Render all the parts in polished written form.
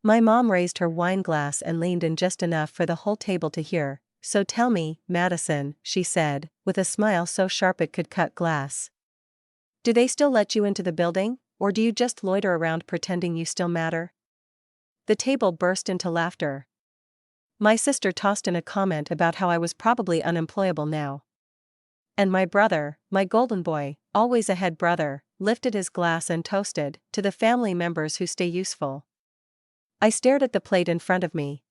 My mom raised her wine glass and leaned in just enough for the whole table to hear. "So tell me, Madison," she said, with a smile so sharp it could cut glass. "Do they still let you into the building, or do you just loiter around pretending you still matter?" The table burst into laughter. My sister tossed in a comment about how I was probably unemployable now. And my brother, my golden boy, always a head brother, lifted his glass and toasted, "To the family members who stay useful." I stared at the plate in front of me.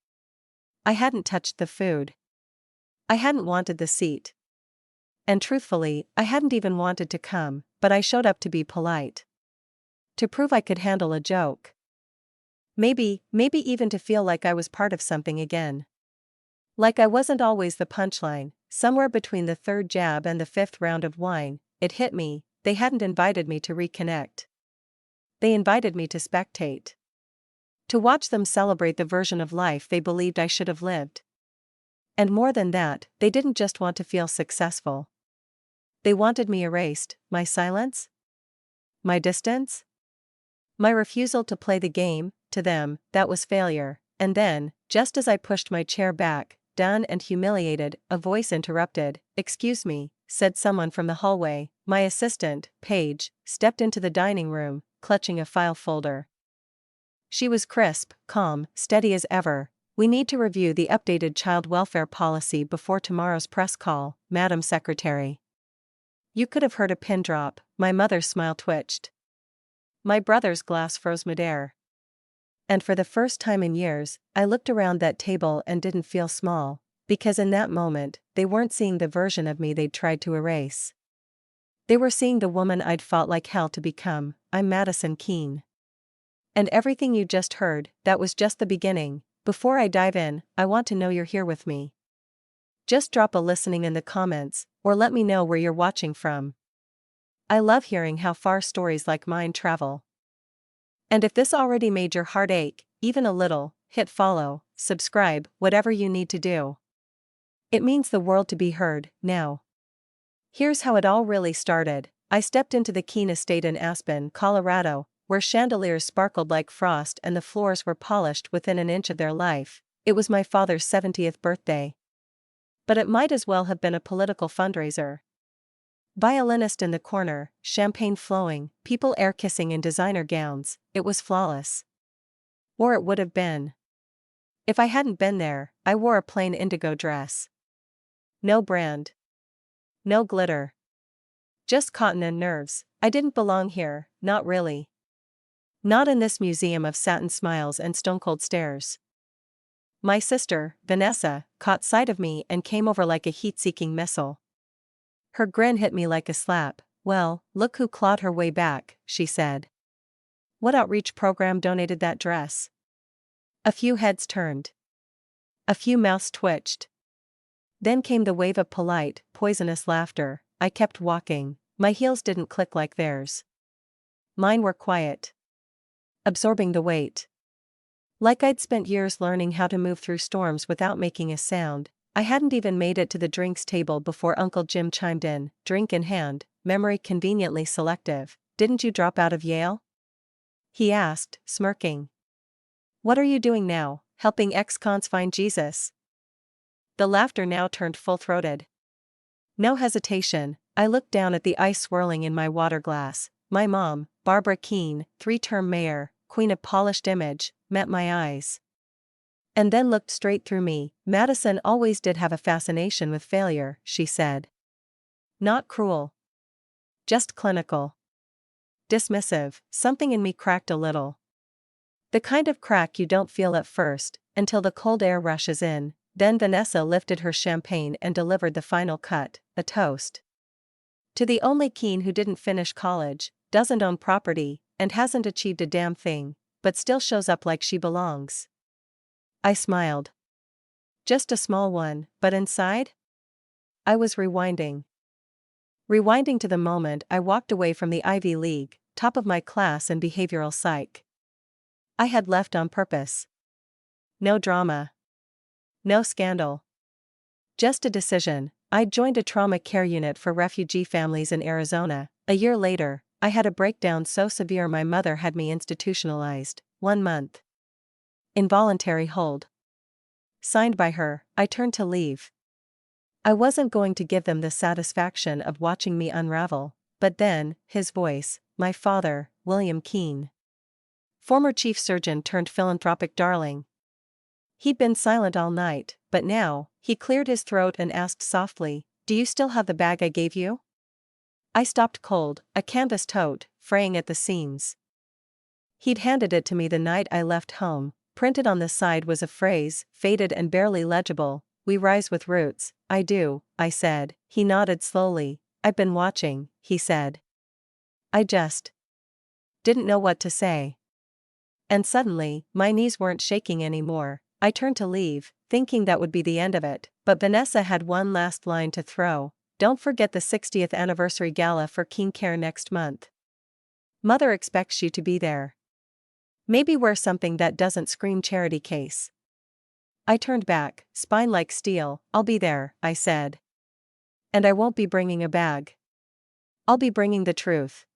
I hadn't touched the food. I hadn't wanted the seat. And truthfully, I hadn't even wanted to come, but I showed up to be polite. To prove I could handle a joke. Maybe even to feel like I was part of something again. Like I wasn't always the punchline. Somewhere between the third jab and the fifth round of wine, it hit me, they hadn't invited me to reconnect. They invited me to spectate. To watch them celebrate the version of life they believed I should have lived. And more than that, they didn't just want to feel successful. They wanted me erased, my silence? My distance? My refusal to play the game. To them, that was failure. And then, just as I pushed my chair back, done and humiliated, a voice interrupted. "Excuse me," said someone from the hallway. My assistant, Paige, stepped into the dining room, clutching a file folder. She was crisp, calm, steady as ever. "We need to review the updated child welfare policy before tomorrow's press call, Madam Secretary." You could have heard a pin drop. My mother's smile twitched. My brother's glass froze midair. And for the first time in years, I looked around that table and didn't feel small, because in that moment, they weren't seeing the version of me they'd tried to erase. They were seeing the woman I'd fought like hell to become. I'm Madison Keene. And everything you just heard, that was just the beginning. Before I dive in, I want to know you're here with me. Just drop a listening in the comments, or let me know where you're watching from. I love hearing how far stories like mine travel. And if this already made your heart ache, even a little, hit follow, subscribe, whatever you need to do. It means the world to be heard. Now, here's how it all really started. I stepped into the Keene estate in Aspen, Colorado, where chandeliers sparkled like frost and the floors were polished within an inch of their life. It was my father's 70th birthday. But it might as well have been a political fundraiser. Violinist in the corner, champagne flowing, people air-kissing in designer gowns. It was flawless. Or it would have been. If I hadn't been there, I wore a plain indigo dress. No brand. No glitter. Just cotton and nerves. I didn't belong here, not really. Not in this museum of satin smiles and stone-cold stares. My sister, Vanessa, caught sight of me and came over like a heat-seeking missile. Her grin hit me like a slap. "Well, look who clawed her way back," she said. "What outreach program donated that dress?" A few heads turned. A few mouths twitched. Then came the wave of polite, poisonous laughter. I kept walking. My heels didn't click like theirs. Mine were quiet. Absorbing the weight. Like I'd spent years learning how to move through storms without making a sound. I hadn't even made it to the drinks table before Uncle Jim chimed in, drink in hand, memory conveniently selective. "Didn't you drop out of Yale?" he asked, smirking. "What are you doing now, helping ex-cons find Jesus?" The laughter now turned full-throated. No hesitation, I looked down at the ice swirling in my water glass. My mom, Barbara Keene, 3-term mayor, queen of polished image, met my eyes. And then looked straight through me. "Madison always did have a fascination with failure," she said. "Not cruel. Just clinical. Dismissive." Something in me cracked a little. The kind of crack you don't feel at first, until the cold air rushes in. Then Vanessa lifted her champagne and delivered the final cut, a toast. "To the only Keene who didn't finish college, doesn't own property, and hasn't achieved a damn thing, but still shows up like she belongs." I smiled. Just a small one, but inside? I was rewinding. Rewinding to the moment I walked away from the Ivy League, top of my class in behavioral psych. I had left on purpose. No drama. No scandal. Just a decision. I'd joined a trauma care unit for refugee families in Arizona. A year later, I had a breakdown so severe my mother had me institutionalized. 1 month. Involuntary hold. Signed by her. I turned to leave. I wasn't going to give them the satisfaction of watching me unravel, but then, his voice, my father, William Keene. Former chief surgeon turned philanthropic darling. He'd been silent all night, but now, he cleared his throat and asked softly, "Do you still have the bag I gave you?" I stopped cold, a canvas tote, fraying at the seams. He'd handed it to me the night I left home. Printed on the side was a phrase, faded and barely legible, "We rise with roots." "I do," I said. He nodded slowly. "I've been watching," he said. I just didn't know what to say. And suddenly, my knees weren't shaking anymore. I turned to leave, thinking that would be the end of it, but Vanessa had one last line to throw. "Don't forget the 60th anniversary gala for Keene Care next month. Mother expects you to be there. Maybe wear something that doesn't scream charity case." I turned back, spine like steel. "I'll be there," I said. "And I won't be bringing a bag. I'll be bringing the truth."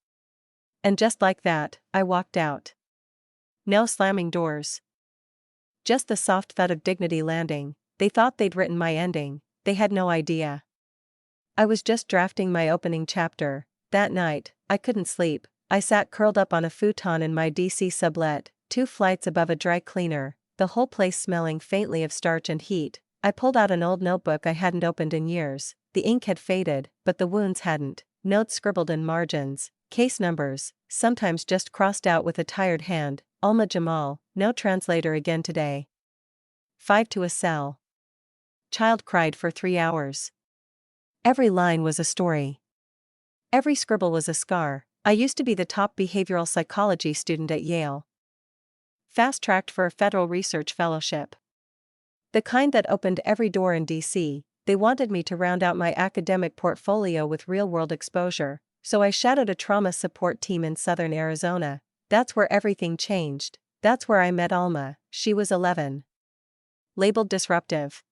And just like that, I walked out. No slamming doors. Just the soft thud of dignity landing. They thought they'd written my ending. They had no idea. I was just drafting my opening chapter. That night, I couldn't sleep. I sat curled up on a futon in my DC sublet, 2 flights above a dry cleaner, the whole place smelling faintly of starch and heat. I pulled out an old notebook I hadn't opened in years. The ink had faded, but the wounds hadn't. Notes scribbled in margins, case numbers, sometimes just crossed out with a tired hand. Alma Jamal, no translator again today. 5 to a cell. Child cried for 3 hours. Every line was a story. Every scribble was a scar. I used to be the top behavioral psychology student at Yale. Fast-tracked for a federal research fellowship. The kind that opened every door in DC. They wanted me to round out my academic portfolio with real-world exposure, so I shadowed a trauma support team in southern Arizona. That's where everything changed. That's where I met Alma. She was 11. Labeled disruptive.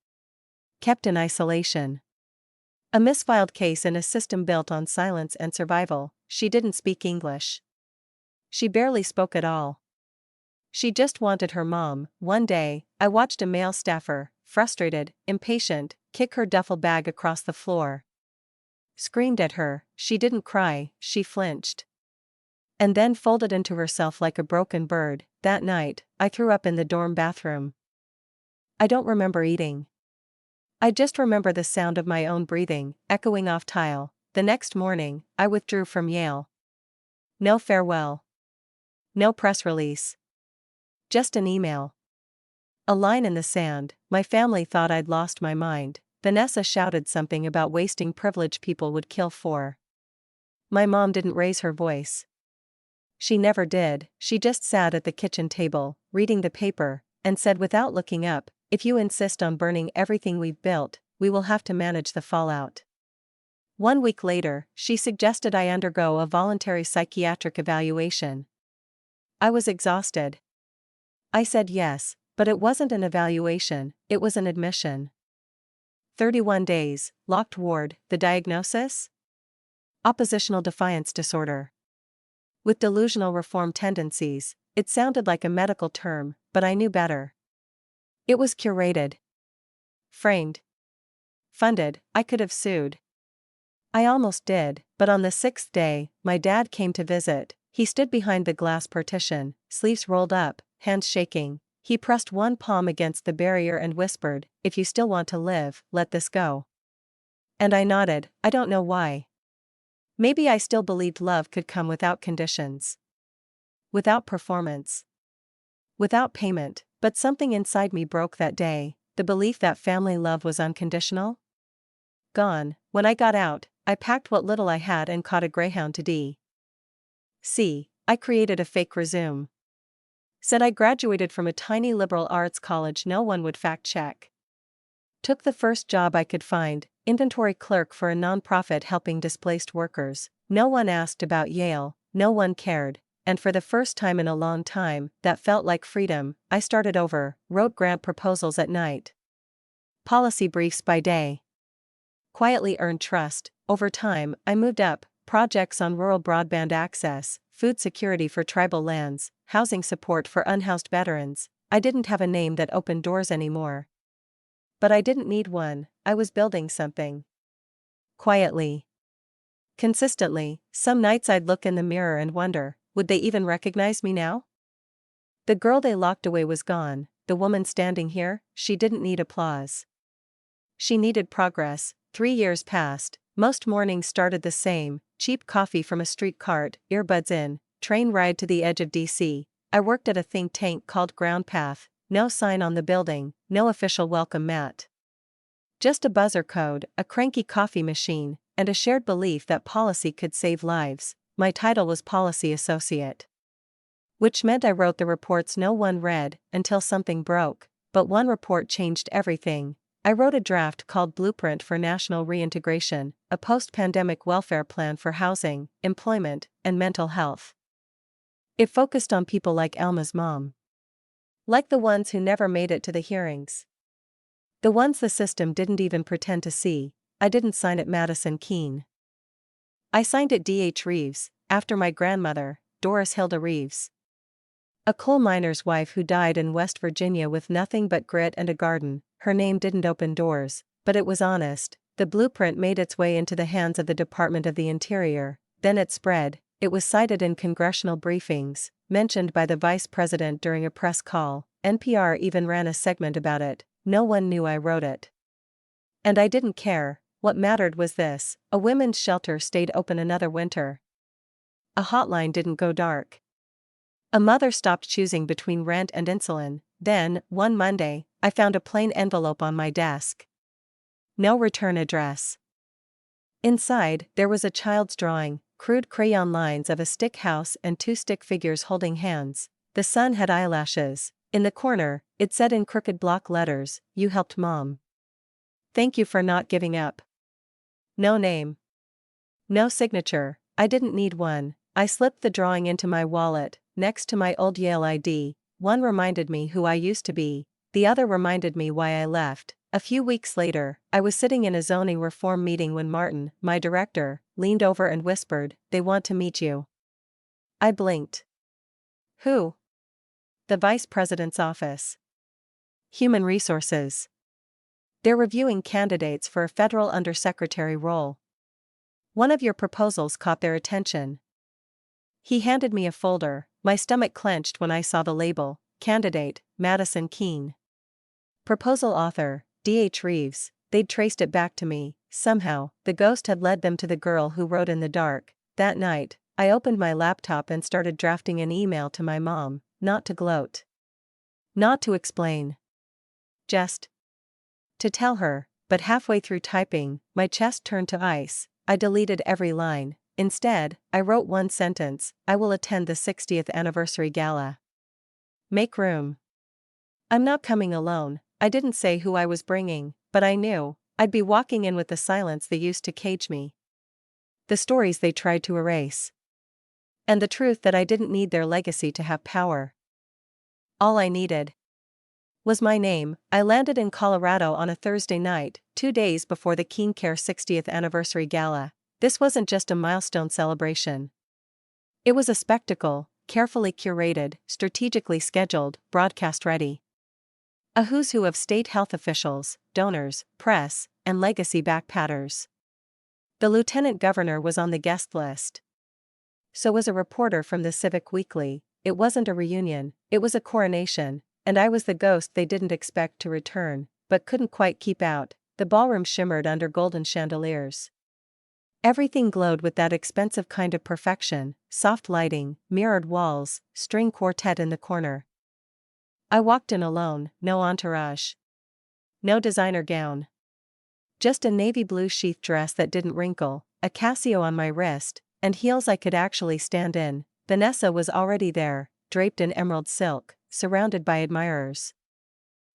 Kept in isolation. A misfiled case in a system built on silence and survival. She didn't speak English. She barely spoke at all. She just wanted her mom. One day, I watched a male staffer, frustrated, impatient, kick her duffel bag across the floor. Screamed at her. She didn't cry, she flinched. And then folded into herself like a broken bird. That night, I threw up in the dorm bathroom. I don't remember eating. I just remember the sound of my own breathing, echoing off tile. The next morning, I withdrew from Yale. No farewell. No press release. Just an email. A line in the sand. My family thought I'd lost my mind. Vanessa shouted something about wasting privilege people would kill for. My mom didn't raise her voice. She never did. She just sat at the kitchen table, reading the paper, and said without looking up, "If you insist on burning everything we've built, we will have to manage the fallout." 1 week later, she suggested I undergo a voluntary psychiatric evaluation. I was exhausted. I said yes, but it wasn't an evaluation, it was an admission. 31 days, locked ward. The diagnosis? Oppositional defiance disorder. With delusional reform tendencies. It sounded like a medical term, but I knew better. It was curated. Framed. Funded. I could have sued. I almost did, but on the 6th day, my dad came to visit. He stood behind the glass partition, sleeves rolled up, hands shaking. He pressed one palm against the barrier and whispered, "If you still want to live, let this go." And I nodded. I don't know why. Maybe I still believed love could come without conditions. Without performance. Without payment, but something inside me broke that day, the belief that family love was unconditional. Gone. When I got out, I packed what little I had and caught a Greyhound to D.C. I created a fake resume. Said I graduated from a tiny liberal arts college no one would fact-check. Took the first job I could find, inventory clerk for a nonprofit helping displaced workers. No one asked about Yale, no one cared, and for the first time in a long time, that felt like freedom. I started over, wrote grant proposals at night. Policy briefs by day. Quietly earned trust. Over time, I moved up, projects on rural broadband access, food security for tribal lands, housing support for unhoused veterans. I didn't have a name that opened doors anymore. But I didn't need one, I was building something. Quietly. Consistently, some nights I'd look in the mirror and wonder, would they even recognize me now? The girl they locked away was gone, the woman standing here, she didn't need applause. She needed progress. 3 years passed, most mornings started the same: cheap coffee from a street cart, earbuds in, train ride to the edge of DC. I worked at a think tank called Ground Path, no sign on the building, no official welcome mat. Just a buzzer code, a cranky coffee machine, and a shared belief that policy could save lives. My title was Policy Associate. Which meant I wrote the reports no one read, until something broke. But one report changed everything. I wrote a draft called Blueprint for National Reintegration, a post-pandemic welfare plan for housing, employment, and mental health. It focused on people like Alma's mom. Like the ones who never made it to the hearings. The ones the system didn't even pretend to see. I didn't sign it Madison Keene. I signed it D.H. Reeves, after my grandmother, Doris Hilda Reeves. A coal miner's wife who died in West Virginia with nothing but grit and a garden. Her name didn't open doors, but it was honest. The blueprint made its way into the hands of the Department of the Interior, then it spread. It was cited in congressional briefings, mentioned by the vice president during a press call. NPR even ran a segment about it. No one knew I wrote it. And I didn't care. What mattered was this: a women's shelter stayed open another winter. A hotline didn't go dark. A mother stopped choosing between rent and insulin. Then, one Monday, I found a plain envelope on my desk. No return address. Inside, there was a child's drawing, crude crayon lines of a stick house and 2 stick figures holding hands. The son had eyelashes. In the corner, it said in crooked block letters, "You helped Mom. Thank you for not giving up." No name. No signature. I didn't need one. I slipped the drawing into my wallet, next to my old Yale ID. One reminded me who I used to be, the other reminded me why I left. A few weeks later, I was sitting in a zoning reform meeting when Martin, my director, leaned over and whispered, "They want to meet you." I blinked. Who? The vice president's office. Human Resources. They're reviewing candidates for a federal undersecretary role. One of your proposals caught their attention. He handed me a folder. My stomach clenched when I saw the label, Candidate, Madison Keene. Proposal author, D.H. Reeves. They'd traced it back to me. Somehow, the ghost had led them to the girl who wrote in the dark. That night, I opened my laptop and started drafting an email to my mom, not to gloat. Not to explain. Just to tell her, but halfway through typing, my chest turned to ice. I deleted every line. Instead, I wrote one sentence: I will attend the 60th anniversary gala. Make room. I'm not coming alone. I didn't say who I was bringing, but I knew I'd be walking in with the silence they used to cage me. The stories they tried to erase. And the truth that I didn't need their legacy to have power. All I needed was my name. I landed in Colorado on a Thursday night, 2 days before the Keene Care 60th anniversary gala. This wasn't just a milestone celebration. It was a spectacle, carefully curated, strategically scheduled, broadcast ready. A who's who of state health officials, donors, press, and legacy backpatters. The lieutenant governor was on the guest list. So was a reporter from the Civic Weekly. It wasn't a reunion, it was a coronation, and I was the ghost they didn't expect to return, but couldn't quite keep out. The ballroom shimmered under golden chandeliers. Everything glowed with that expensive kind of perfection: soft lighting, mirrored walls, string quartet in the corner. I walked in alone, no entourage. No designer gown. Just a navy blue sheath dress that didn't wrinkle, a Casio on my wrist, and heels I could actually stand in. Vanessa was already there, draped in emerald silk, surrounded by admirers.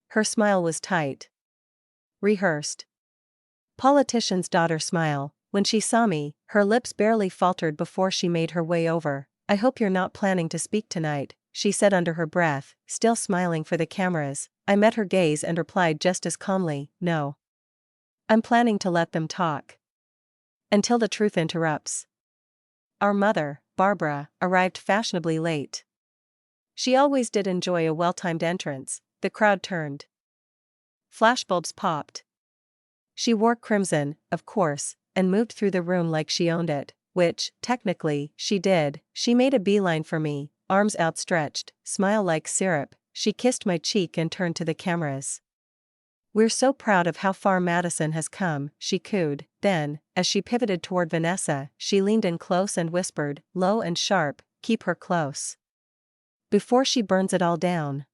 Her smile was tight. Rehearsed. Politician's daughter smile. When she saw me, her lips barely faltered before she made her way over. "I hope you're not planning to speak tonight," she said under her breath, still smiling for the cameras. I met her gaze and replied just as calmly, "No. I'm planning to let them talk. Until the truth interrupts." Our mother, Barbara, arrived fashionably late. She always did enjoy a well-timed entrance. The crowd turned. Flashbulbs popped. She wore crimson, of course, and moved through the room like she owned it, which, technically, she did. She made a beeline for me, arms outstretched, smile like syrup. She kissed my cheek and turned to the cameras. "We're so proud of how far Madison has come," she cooed. Then, as she pivoted toward Vanessa, she leaned in close and whispered, low and sharp, "Keep her close. Before she burns it all down."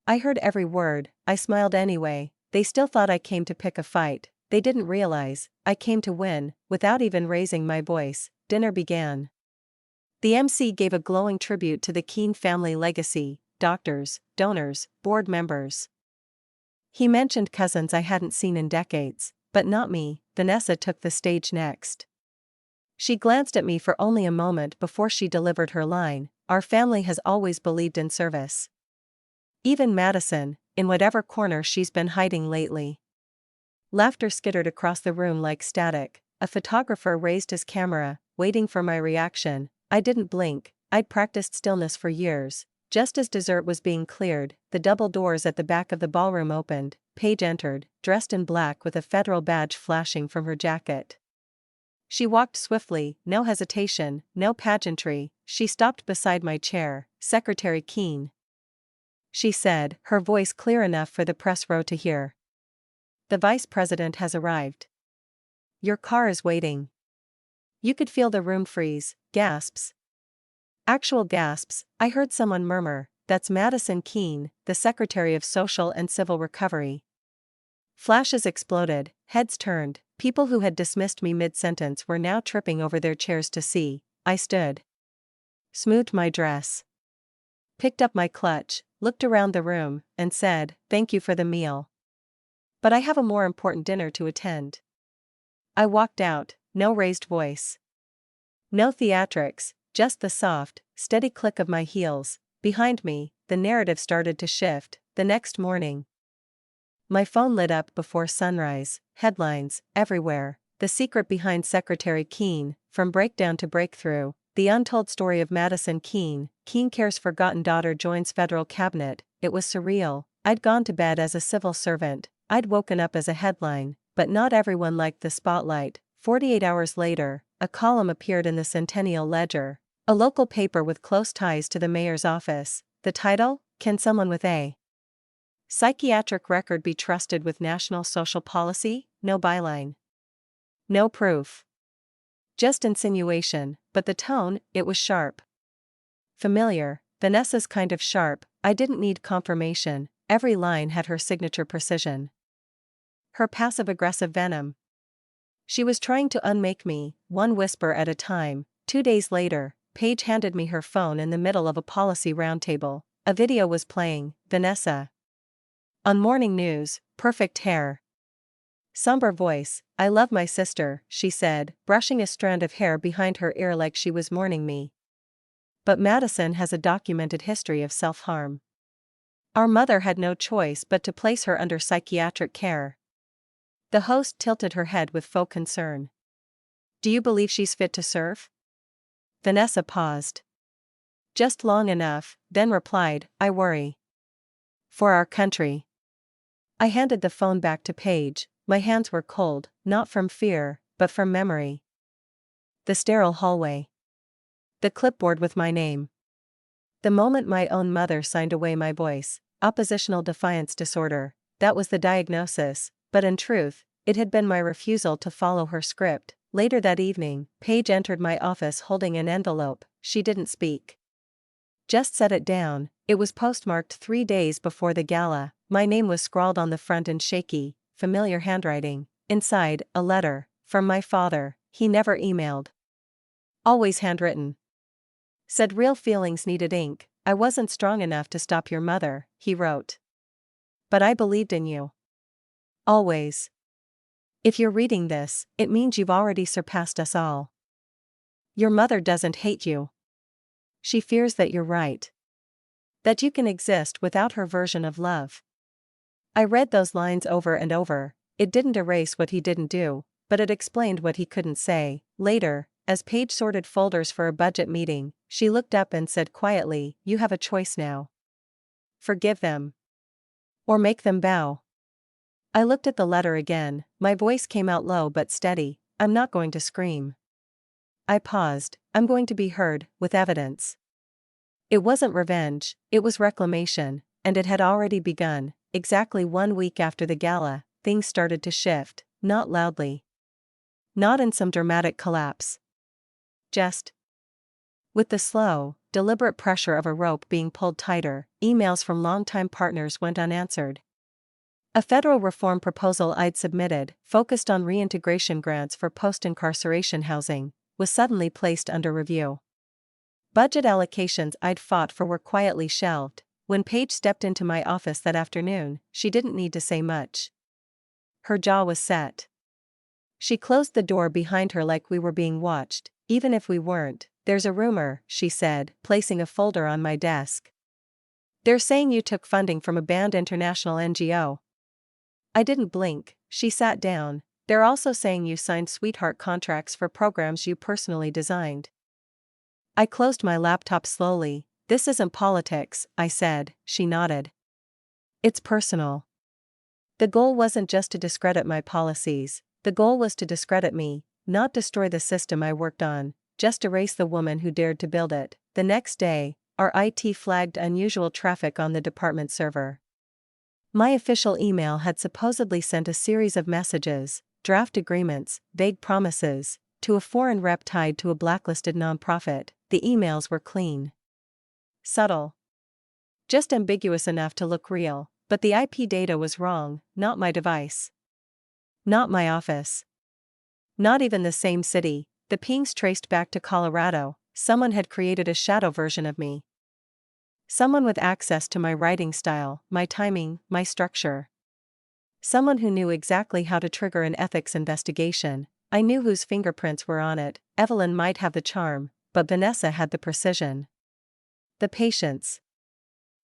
I heard every word. I smiled anyway. They still thought I came to pick a fight. They didn't realize I came to win. Without even raising my voice, dinner began. The MC gave a glowing tribute to the Keene family legacy: doctors, donors, board members. He mentioned cousins I hadn't seen in decades, but not me. Vanessa took the stage next. She glanced at me for only a moment before she delivered her line: "Our family has always believed in service. Even Madison, in whatever corner she's been hiding lately." Laughter skittered across the room like static. A photographer raised his camera, waiting for my reaction. I didn't blink. I'd practiced stillness for years. Just as dessert was being cleared, the double doors at the back of the ballroom opened. Paige entered, dressed in black with a federal badge flashing from her jacket. She walked swiftly, no hesitation, no pageantry. She stopped beside my chair. "Secretary Keene," she said, her voice clear enough for the press row to hear. "The vice president has arrived. Your car is waiting." You could feel the room freeze. Gasps. Actual gasps. I heard someone murmur, "That's Madison Keene, the Secretary of Social and Civil Recovery." Flashes exploded, heads turned. People who had dismissed me mid-sentence were now tripping over their chairs to see. I stood. Smoothed my dress. Picked up my clutch, looked around the room, and said, "Thank you for the meal. But I have a more important dinner to attend." I walked out, no raised voice. No theatrics, just the soft, steady click of my heels. Behind me, the narrative started to shift. The next morning, my phone lit up before sunrise. Headlines, everywhere. "The secret behind Secretary Keene, from breakdown to breakthrough. The untold story of Madison Keene. Keene Care's forgotten daughter joins federal cabinet." It was surreal. I'd gone to bed as a civil servant. I'd woken up as a headline, but not everyone liked the spotlight. 48 hours later, a column appeared in the Centennial Ledger, a local paper with close ties to the mayor's office. The title: "Can someone with a psychiatric record be trusted with national social policy?" No byline. No proof. Just insinuation, but the tone, it was sharp. Familiar, Vanessa's kind of sharp. I didn't need confirmation. Every line had her signature precision. Her passive-aggressive venom. She was trying to unmake me, one whisper at a time. 2 days later, Paige handed me her phone in the middle of a policy roundtable. A video was playing. Vanessa. On morning news, perfect hair. Somber voice. "I love my sister," she said, brushing a strand of hair behind her ear like she was mourning me. "But Madison has a documented history of self-harm. Our mother had no choice but to place her under psychiatric care." The host tilted her head with faux concern. "Do you believe she's fit to serve?" Vanessa paused. Just long enough, then replied, "I worry. For our country." I handed the phone back to Paige. My hands were cold, not from fear, but from memory. The sterile hallway. The clipboard with my name. The moment my own mother signed away my voice. Oppositional defiance disorder. That was the diagnosis, but in truth, it had been my refusal to follow her script. Later that evening, Paige entered my office holding an envelope. She didn't speak. Just set it down. It was postmarked 3 days before the gala. My name was scrawled on the front in shaky, familiar handwriting. Inside, a letter. From my father. He never emailed. Always handwritten. Said real feelings needed ink. "I wasn't strong enough to stop your mother," he wrote. "But I believed in you. Always. If you're reading this, it means you've already surpassed us all. Your mother doesn't hate you. She fears that you're right. That you can exist without her version of love." I read those lines over and over. It didn't erase what he didn't do, but it explained what he couldn't say. Later, as Paige sorted folders for a budget meeting, she looked up and said quietly, "You have a choice now. Forgive them. Or make them bow." I looked at the letter again, my voice came out low but steady, "I'm not going to scream." I paused, "I'm going to be heard, with evidence." It wasn't revenge, it was reclamation, and it had already begun. Exactly 1 week after the gala, things started to shift, not loudly. Not in some dramatic collapse. Just with the slow, deliberate pressure of a rope being pulled tighter, emails from longtime partners went unanswered. A federal reform proposal I'd submitted, focused on reintegration grants for post-incarceration housing, was suddenly placed under review. Budget allocations I'd fought for were quietly shelved. When Paige stepped into my office that afternoon, she didn't need to say much. Her jaw was set. She closed the door behind her like we were being watched. "Even if we weren't, there's a rumor," she said, placing a folder on my desk. "They're saying you took funding from a banned international NGO." I didn't blink. She sat down. "They're also saying you signed sweetheart contracts for programs you personally designed." I closed my laptop slowly. "This isn't politics," I said. She nodded. "It's personal." The goal wasn't just to discredit my policies, the goal was to discredit me, not destroy the system I worked on, just erase the woman who dared to build it. The next day, our IT flagged unusual traffic on the department server. My official email had supposedly sent a series of messages, draft agreements, vague promises, to a foreign rep tied to a blacklisted nonprofit. The emails were clean. Subtle. Just ambiguous enough to look real, but the IP data was wrong, not my device. Not my office. Not even the same city. The pings traced back to Colorado. Someone had created a shadow version of me. Someone with access to my writing style, my timing, my structure. Someone who knew exactly how to trigger an ethics investigation. I knew whose fingerprints were on it. Evelyn might have the charm, but Vanessa had the precision. The patience.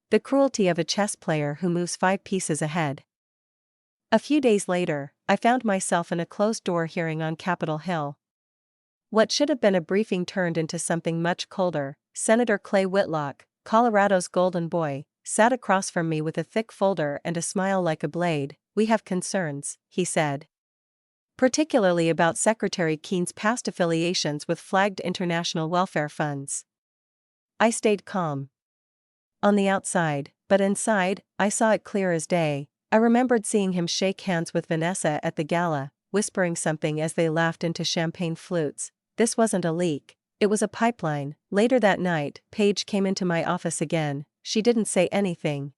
The cruelty of a chess player who moves 5 pieces ahead. A few days later, I found myself in a closed-door hearing on Capitol Hill. What should have been a briefing turned into something much colder. Senator Clay Whitlock, Colorado's golden boy, sat across from me with a thick folder and a smile like a blade. "We have concerns," he said. "Particularly about Secretary Keene's past affiliations with flagged international welfare funds." I stayed calm. On the outside, but inside, I saw it clear as day. I remembered seeing him shake hands with Vanessa at the gala, whispering something as they laughed into champagne flutes. This wasn't a leak, it was a pipeline. Later that night, Paige came into my office again. She didn't say anything.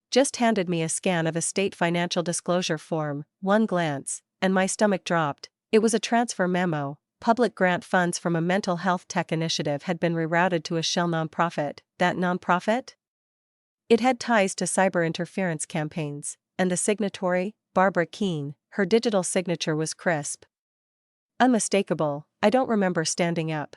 Just handed me a scan of a state financial disclosure form. One glance, and my stomach dropped. It was a transfer memo. Public grant funds from a mental health tech initiative had been rerouted to a shell nonprofit. That nonprofit? It had ties to cyber interference campaigns, and the signatory, Barbara Keene, her digital signature was crisp. Unmistakable. I don't remember standing up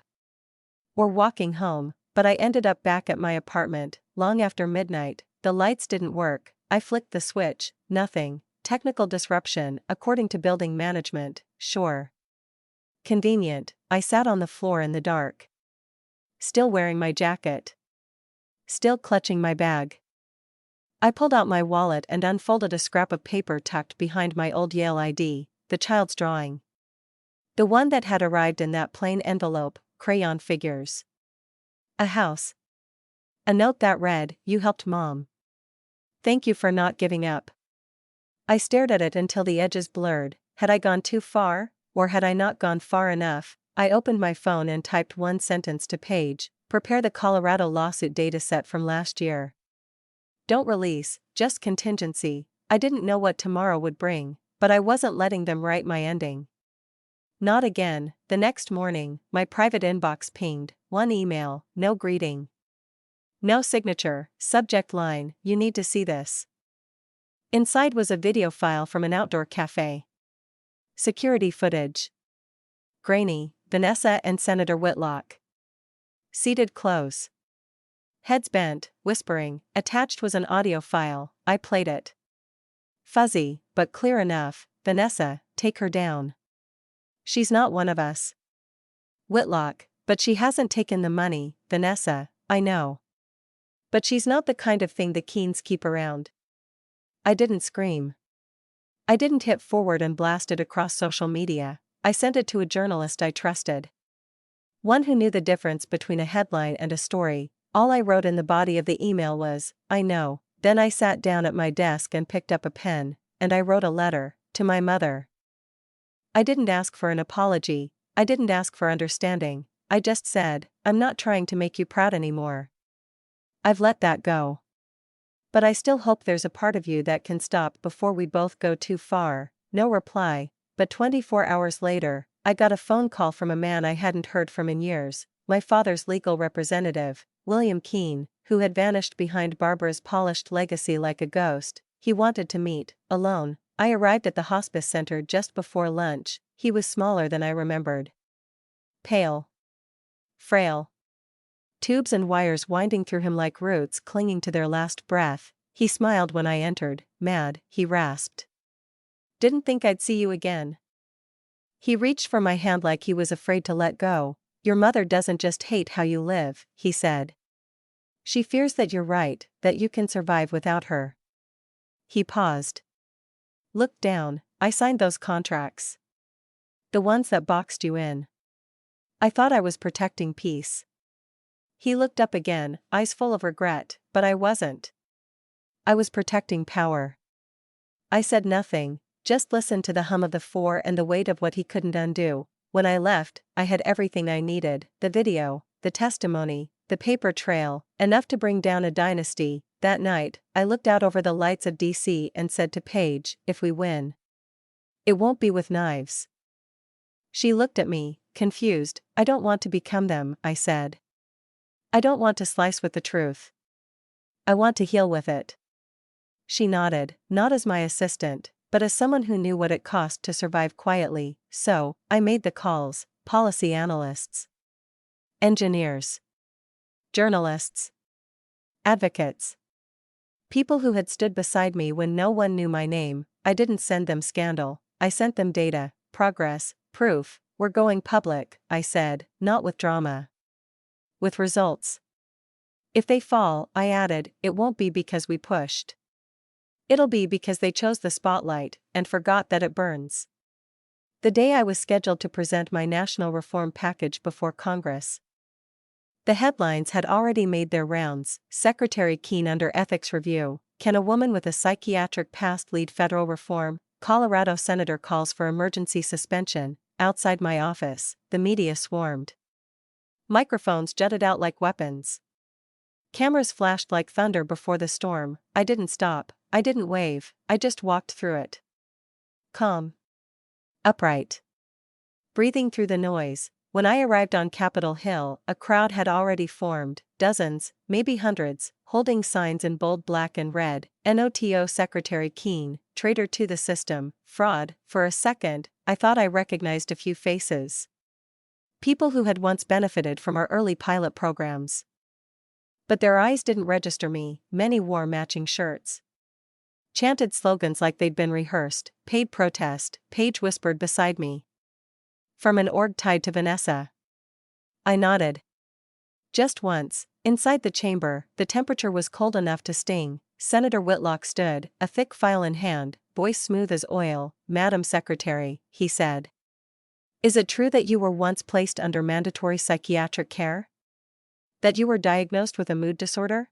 or walking home, but I ended up back at my apartment, long after midnight. The lights didn't work. I flicked the switch, nothing. Technical disruption, according to building management, sure. Convenient. I sat on the floor in the dark. Still wearing my jacket. Still clutching my bag. I pulled out my wallet and unfolded a scrap of paper tucked behind my old Yale ID, the child's drawing. The one that had arrived in that plain envelope, crayon figures. A house. A note that read, "You helped Mom. Thank you for not giving up." I stared at it until the edges blurred. Had I gone too far, or had I not gone far enough? I opened my phone and typed one sentence to Paige: "Prepare the Colorado lawsuit dataset from last year. Don't release, just contingency." I didn't know what tomorrow would bring, but I wasn't letting them write my ending. Not again. The next morning, my private inbox pinged. One email, no greeting. No signature, subject line, "You need to see this." Inside was a video file from an outdoor cafe. Security footage. Grainy, Vanessa and Senator Whitlock. Seated close. Heads bent, whispering. Attached was an audio file. I played it. Fuzzy, but clear enough. "Vanessa, take her down. She's not one of us." Whitlock, But she hasn't taken the money, Vanessa, I know. But she's not the kind of thing the Keenes keep around. I didn't scream. I didn't hit forward and blast it across social media. I sent it to a journalist I trusted. One who knew the difference between a headline and a story. All I wrote in the body of the email was, I know. Then I sat down at my desk and picked up a pen, and I wrote a letter to my mother. I didn't ask for an apology, I didn't ask for understanding, I just said, I'm not trying to make you proud anymore. I've let that go. But I still hope there's a part of you that can stop before we both go too far. No reply, but 24 hours later, I got a phone call from a man I hadn't heard from in years, my father's legal representative, William Keene, who had vanished behind Barbara's polished legacy like a ghost. He wanted to meet, alone. I arrived at the hospice center just before lunch. He was smaller than I remembered. Pale. Frail. Tubes and wires winding through him like roots clinging to their last breath. He smiled when I entered. Mad, he rasped. Didn't think I'd see you again. He reached for my hand like he was afraid to let go. Your mother doesn't just hate how you live, he said. She fears that you're right, that you can survive without her. He paused. Looked down. I signed those contracts. The ones that boxed you in. I thought I was protecting peace. He looked up again, eyes full of regret, but I wasn't. I was protecting power. I said nothing, just listened to the hum of the four and the weight of what he couldn't undo. When I left, I had everything I needed, the video, the testimony, the paper trail, enough to bring down a dynasty. That night, I looked out over the lights of DC and said to Paige, if we win, it won't be with knives. She looked at me, confused. I don't want to become them, I said. I don't want to slice with the truth. I want to heal with it. She nodded, not as my assistant, but as someone who knew what it cost to survive quietly. So, I made the calls. Policy analysts, engineers, journalists, advocates. People who had stood beside me when no one knew my name. I didn't send them scandal, I sent them data, progress, proof. We're going public, I said, not with drama. With results. If they fall, I added, it won't be because we pushed. It'll be because they chose the spotlight and forgot that it burns. The day I was scheduled to present my national reform package before Congress, the headlines had already made their rounds. Secretary Keene under ethics review. Can a woman with a psychiatric past lead federal reform? Colorado senator calls for emergency suspension. Outside my office, the media swarmed. Microphones jutted out like weapons. Cameras flashed like thunder before the storm. I didn't stop, I didn't wave, I just walked through it. Calm. Upright. Breathing through the noise. When I arrived on Capitol Hill, a crowd had already formed, dozens, maybe hundreds, holding signs in bold black and red. NOTO Secretary Keene, traitor to the system, fraud. For a second, I thought I recognized a few faces. People who had once benefited from our early pilot programs. But their eyes didn't register me. Many wore matching shirts. Chanted slogans like they'd been rehearsed. Paid protest, Paige whispered beside me. From an org tied to Vanessa. I nodded. Just once, inside the chamber, the temperature was cold enough to sting. Senator Whitlock stood, a thick file in hand, voice smooth as oil. Madam Secretary, he said. Is it true that you were once placed under mandatory psychiatric care? That you were diagnosed with a mood disorder?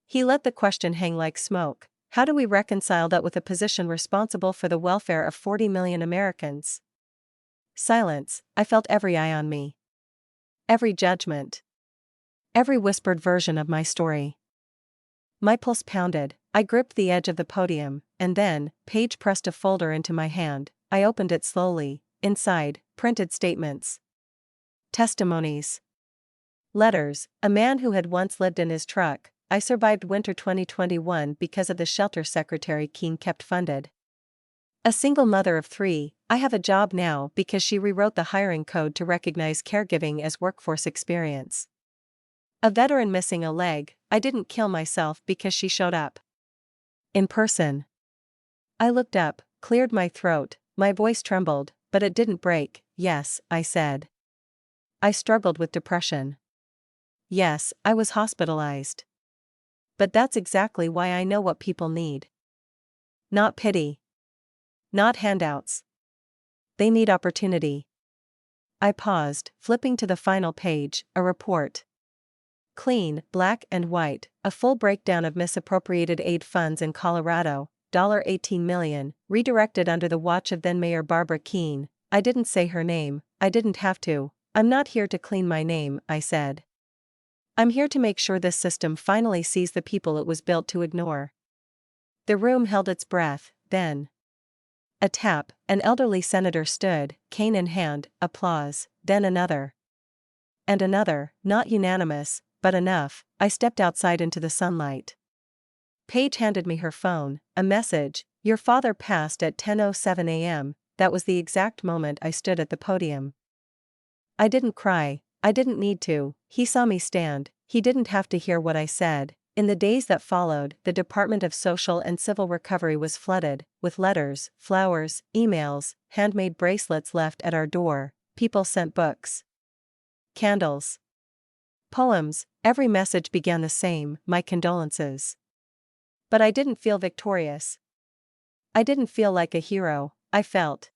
He let the question hang like smoke. How do we reconcile that with a position responsible for the welfare of 40 million Americans? Silence. I felt every eye on me. Every judgment. Every whispered version of my story. My pulse pounded. I gripped the edge of the podium, and then, Paige pressed a folder into my hand. I opened it slowly. Inside, printed statements. Testimonies. Letters. A man who had once lived in his truck. I survived winter 2021 because of the shelter Secretary Keene kept funded. A single mother of 3, I have a job now because she rewrote the hiring code to recognize caregiving as workforce experience. A veteran missing a leg. I didn't kill myself because she showed up. In person. I looked up, cleared my throat, my voice trembled, but it didn't break. Yes, I said. I struggled with depression. Yes, I was hospitalized. But that's exactly why I know what people need. Not pity. Not handouts. They need opportunity. I paused, flipping to the final page, a report. Clean, black and white, a full breakdown of misappropriated aid funds in Colorado, $18 million, redirected under the watch of then-Mayor Barbara Keene. I didn't say her name, I didn't have to. I'm not here to clean my name, I said. I'm here to make sure this system finally sees the people it was built to ignore. The room held its breath, then. A tap, an elderly senator stood, cane in hand, applause, then another. And another, not unanimous, but enough. I stepped outside into the sunlight. Paige handed me her phone, a message, "Your father passed at 10:07 a.m., that was the exact moment I stood at the podium. I didn't cry, I didn't need to, he saw me stand, he didn't have to hear what I said. In the days that followed, the Department of Social and Civil Recovery was flooded, with letters, flowers, emails, handmade bracelets left at our door, people sent books. Candles. Poems, every message began the same, my condolences. But I didn't feel victorious. I didn't feel like a hero, I felt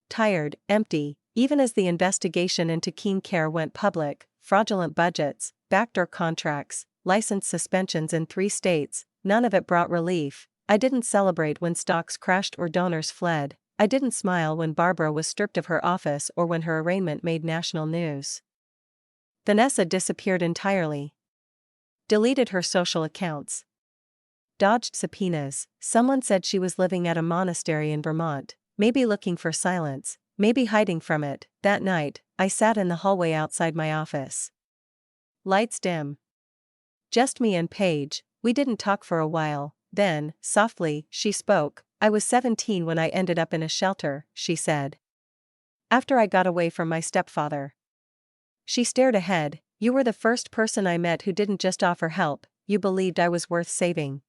tired, empty, even as the investigation into Keene Care went public, fraudulent budgets, backdoor contracts, license suspensions in 3 states, none of it brought relief. I didn't celebrate when stocks crashed or donors fled. I didn't smile when Barbara was stripped of her office or when her arraignment made national news. Vanessa disappeared entirely. Deleted her social accounts. Dodged subpoenas. Someone said she was living at a monastery in Vermont, maybe looking for silence, maybe hiding from it. That night, I sat in the hallway outside my office. Lights dim. Just me and Paige. We didn't talk for a while. Then, softly, she spoke. I was 17 when I ended up in a shelter, she said. After I got away from my stepfather. She stared ahead. You were the first person I met who didn't just offer help, you believed I was worth saving.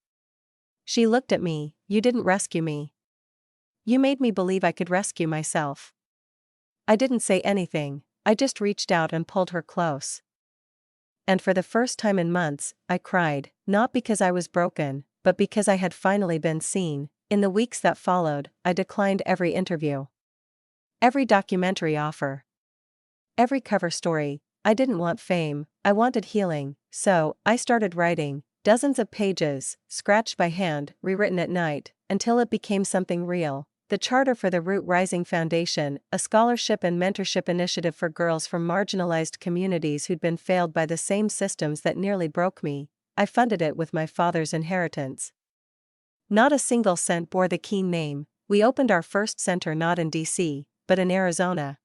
She looked at me. You didn't rescue me. You made me believe I could rescue myself. I didn't say anything, I just reached out and pulled her close. And for the first time in months, I cried, not because I was broken, but because I had finally been seen. In the weeks that followed, I declined every interview. Every documentary offer. Every cover story. I didn't want fame, I wanted healing, so I started writing, dozens of pages, scratched by hand, rewritten at night, until it became something real. The charter for the Root Rising Foundation, a scholarship and mentorship initiative for girls from marginalized communities who'd been failed by the same systems that nearly broke me. I funded it with my father's inheritance. Not a single cent bore the Keene name. We opened our first center not in D.C., but in Arizona.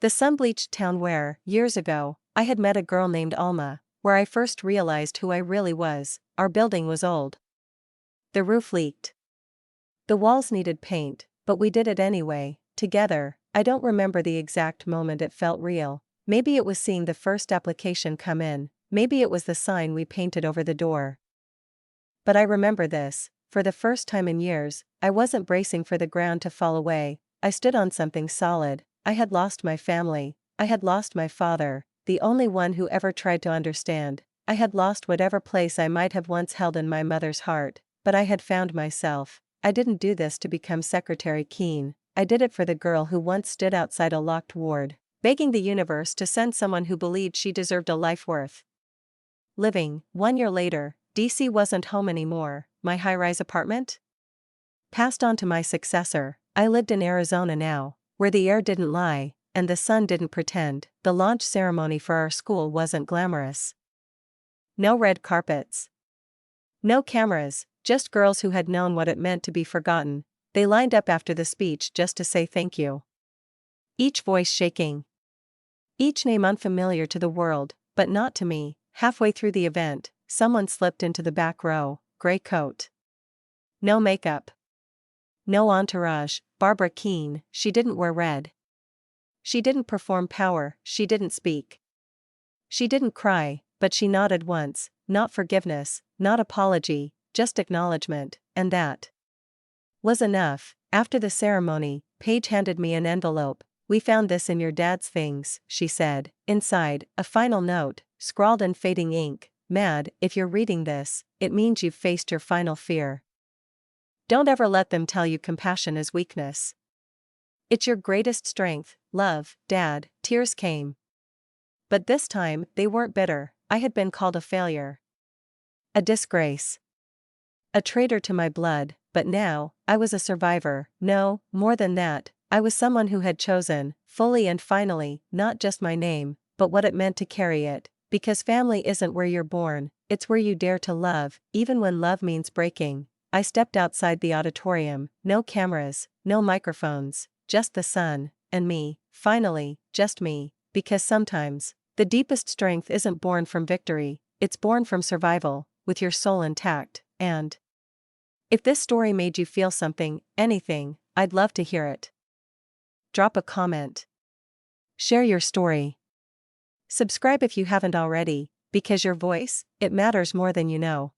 The sun-bleached town where, years ago, I had met a girl named Alma, where I first realized who I really was. Our building was old. The roof leaked. The walls needed paint, but we did it anyway, together. I don't remember the exact moment it felt real. Maybe it was seeing the first application come in, maybe it was the sign we painted over the door. But I remember this, for the first time in years, I wasn't bracing for the ground to fall away. I stood on something solid. I had lost my family, I had lost my father, the only one who ever tried to understand. I had lost whatever place I might have once held in my mother's heart, but I had found myself. I didn't do this to become Secretary Keene, I did it for the girl who once stood outside a locked ward, begging the universe to send someone who believed she deserved a life worth living. 1 year later, DC wasn't home anymore. My high-rise apartment? Passed on to my successor. I lived in Arizona now, where the air didn't lie, and the sun didn't pretend. The launch ceremony for our school wasn't glamorous. No red carpets. No cameras, just girls who had known what it meant to be forgotten. They lined up after the speech just to say thank you. Each voice shaking. Each name unfamiliar to the world, but not to me. Halfway through the event, someone slipped into the back row, gray coat. No makeup. No entourage. Barbara Keene, she didn't wear red. She didn't perform power, she didn't speak. She didn't cry, but she nodded once, not forgiveness, not apology, just acknowledgement, and that was enough. After the ceremony, Paige handed me an envelope. We found this in your dad's things, she said. Inside, a final note, scrawled in fading ink. Mad, if you're reading this, it means you've faced your final fear. Don't ever let them tell you compassion is weakness. It's your greatest strength. Love, Dad. Tears came. But this time, they weren't bitter. I had been called a failure. A disgrace. A traitor to my blood, but now, I was a survivor. No, more than that, I was someone who had chosen, fully and finally, not just my name, but what it meant to carry it. Because family isn't where you're born, it's where you dare to love, even when love means breaking. I stepped outside the auditorium, no cameras, no microphones, just the sun, and me, finally, just me, because sometimes, the deepest strength isn't born from victory, it's born from survival, with your soul intact, and if this story made you feel something, anything, I'd love to hear it. Drop a comment. Share your story. Subscribe if you haven't already, because your voice, it matters more than you know.